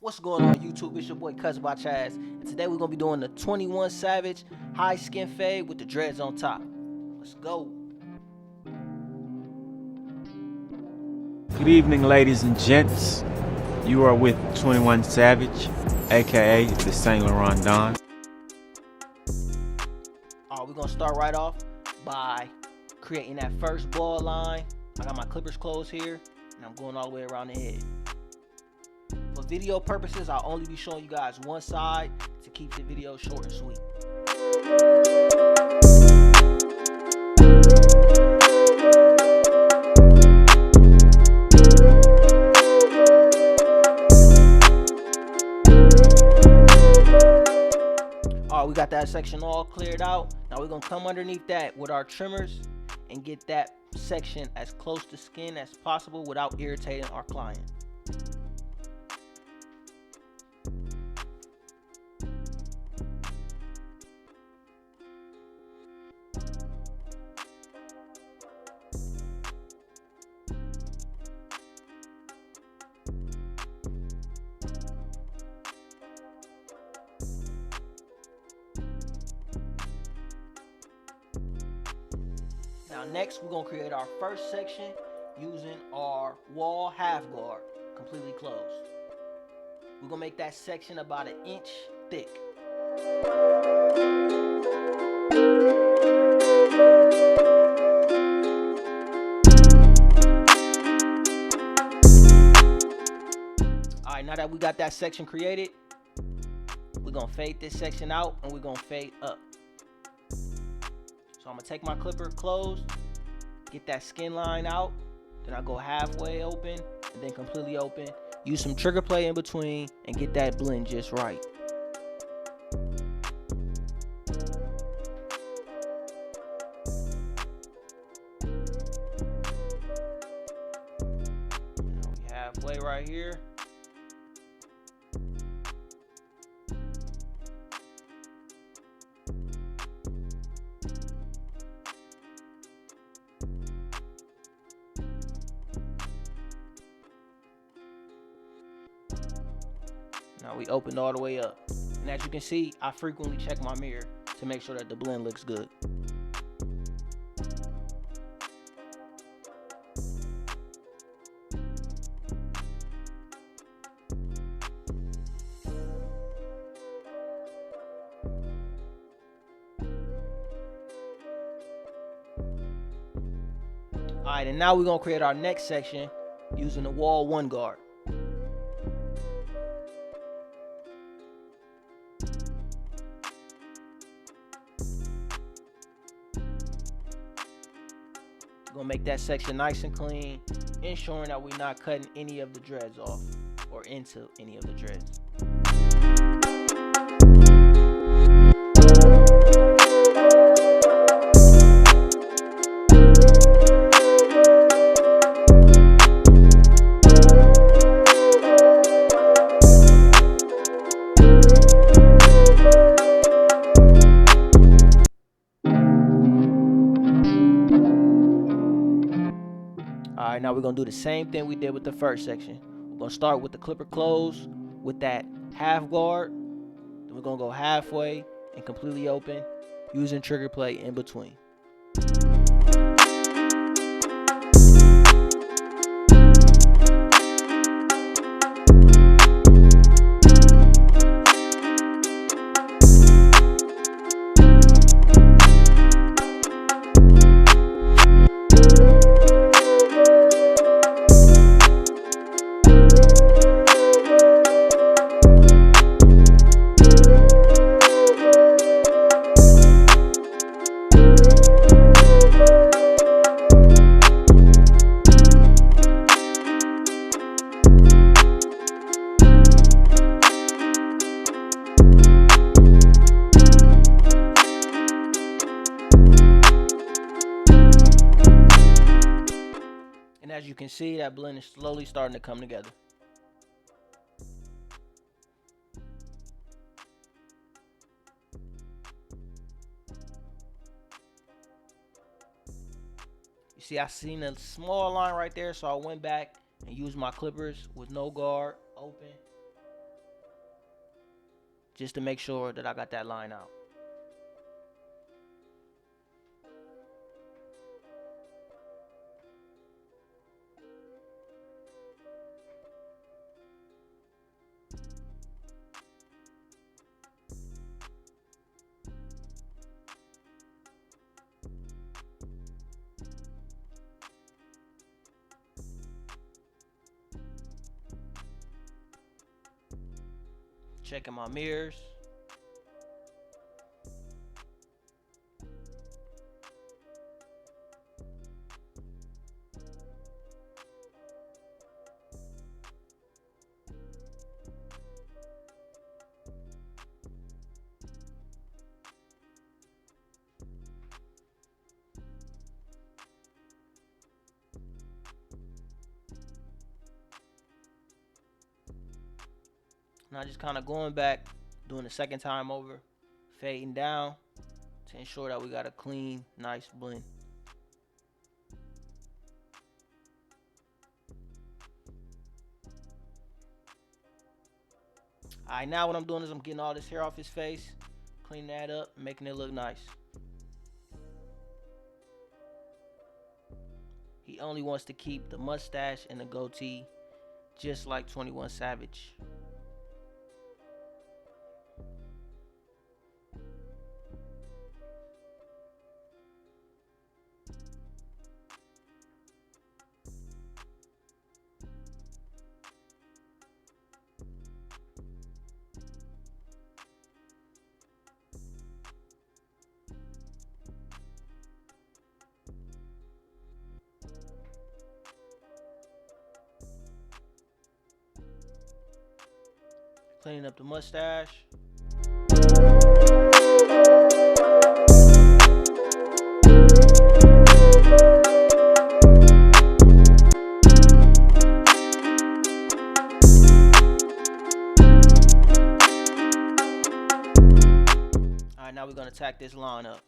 What's going on YouTube? It's your boy Cuz by Chaz, and today we're gonna be doing the 21 Savage high skin fade with the dreads on top. Let's go. Good evening, ladies and gents. You are with 21 Savage, aka the Saint Laurent Don. We're gonna start right off by creating that first ball line. I got my clippers closed here, and I'm going all the way around the head. For video purposes, I'll only be showing you guys one side to keep the video short and sweet. Alright, we got that section all cleared out. Now we're gonna come underneath that with our trimmers and get that section as close to skin as possible without irritating our client. Now next we're gonna create our first section using our wall half guard completely closed. We're gonna make that section about 1 inch thick. Alright, now that we got that section created, we're gonna fade this section out and we're gonna fade up. So I'm gonna take my clipper closed, get that skin line out, then I go halfway open and then completely open. Use some trigger play in between and get that blend just right. Now we halfway right here. Now we opened all the way up. And as you can see, I frequently check my mirror to make sure that the blend looks good. Alright, and now we're gonna create our next section using the wall 1 guard. Gonna make that section nice and clean, ensuring that we're not cutting any of the dreads off or into any of the dreads. Alright, now we're going to do the same thing we did with the first section. We're going to start with the clipper closed with that half guard. Then we're going to go halfway and completely open using trigger play in between. And as you can see, that blend is slowly starting to come together. You see, I seen a small line right there, so I went back and used my clippers with no guard open just to make sure that I got that line out. Checking my mirrors. Now just kind of going back, doing the second time over, fading down to ensure that we got a clean, nice blend. Alright, now what I'm doing is I'm getting all this hair off his face, cleaning that up, making it look nice. He only wants to keep the mustache and the goatee, just like 21 Savage. Cleaning up the mustache. Alright, now we're going to tack this line up.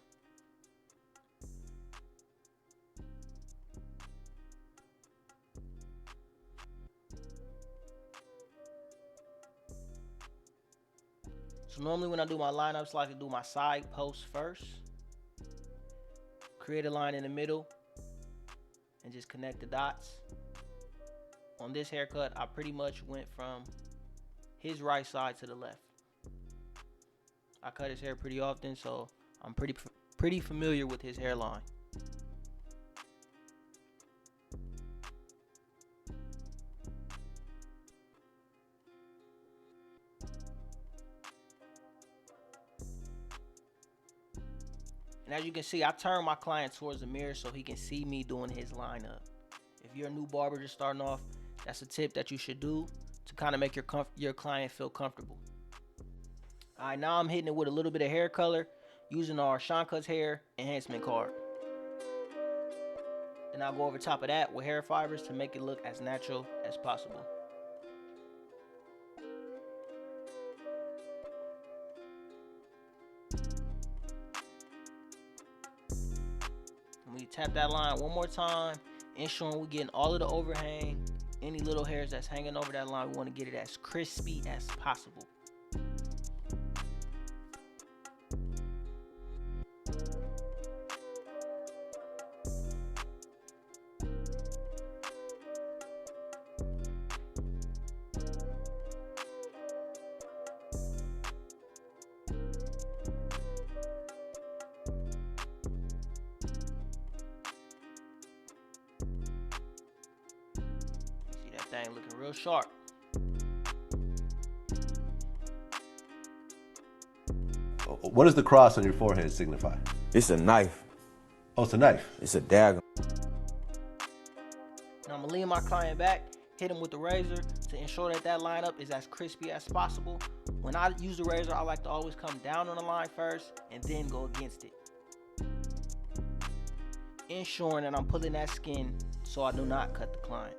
So normally when I do my lineups, I like to do my side posts first. Create a line in the middle and just connect the dots. On this haircut, I pretty much went from his right side to the left. I cut his hair pretty often, so I'm pretty familiar with his hairline. And as you can see, I turn my client towards the mirror so he can see me doing his lineup. If you're a new barber just starting off, that's a tip that you should do to kind of make your client feel comfortable. All right, now I'm hitting it with a little bit of hair color using our Sean Cuts Hair Enhancement card. Then I'll go over top of that with hair fibers to make it look as natural as possible. When you tap that line one more time, ensuring we're getting all of the overhang, any little hairs that's hanging over that line, we want to get it as crispy as possible. Thing looking real sharp. What does the cross on your forehead signify? It's a knife. Oh, it's a knife. It's a dagger. Now I'm gonna lean my client back, hit him with the razor to ensure that that lineup is as crispy as possible. When I use the razor, I like to always come down on the line first and then go against it, ensuring that I'm pulling that skin so I do not cut the client.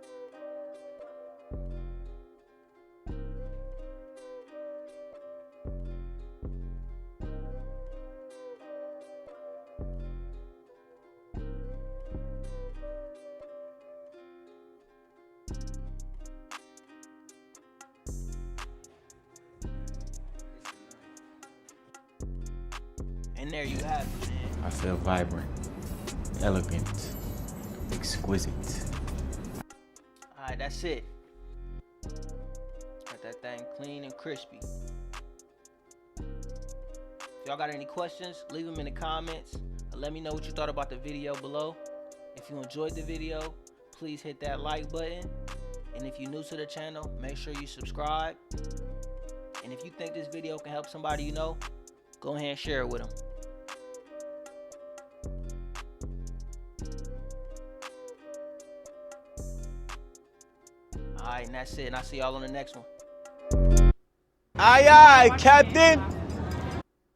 And there you have it, man. I feel vibrant, elegant, exquisite. Alright, that's it. Got that thing clean and crispy. If y'all got any questions, leave them in the comments. Or let me know what you thought about the video below. If you enjoyed the video, please hit that like button. And if you're new to the channel, make sure you subscribe. And if you think this video can help somebody you know, go ahead and share it with them. Alright, and that's it. And I'll see y'all on the next one. Aye, aye, Captain.